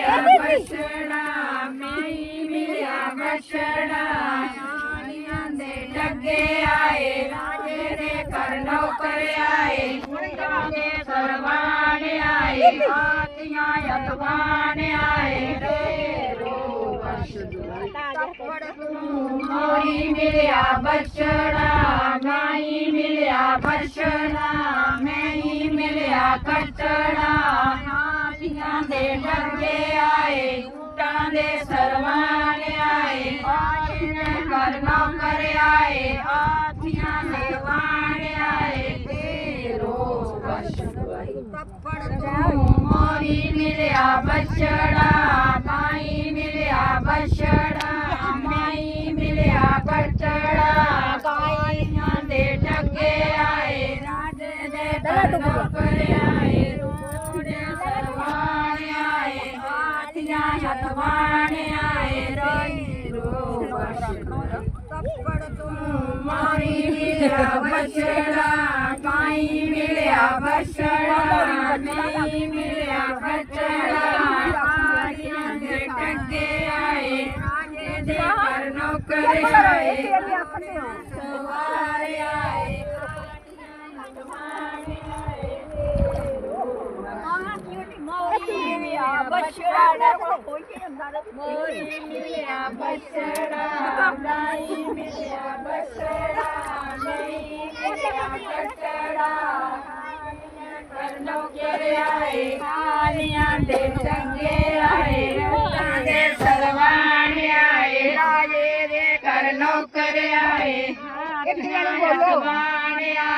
बछड़ा माई मिलिया बछड़ा आनियां दे डगे आए राजे दे घर नौकर आए मुंडा दे सरवान आए हाथियां यतवान आए तेरो मोरी मिलिया बछड़ा माई मिलिया बछड़ा मैं मिलिया कटड़ा हाथियां दे डगे आए ऊंटां दे सरवान आए बाजे दे घर नौकर आए हाथियां दे वाण आए तेरो मोरी मिलिया बछड़ा माई मिलिया बछड़ा माई मिलिया कटड़ा गाइयां दे डगे आए राजे दे घर नौकर आए रोडे सरवान आए हाथियां यतवान आए मारी मिलिया बछड़ा माई मिलिया बछड़ा नहीं मिलिया बछड़ा हाथियां दे डगे आए राजे दे घर नौकर आए सवार आए मोरी मिलिया बछड़ा माई मिलिया बछड़ा नहीं मिलिया कटड़ा घर नौकर आए हाथियां दे डगे आए ऊंटां दे सरवान आए राजे दे घर नौकर आए हाथियां यतवान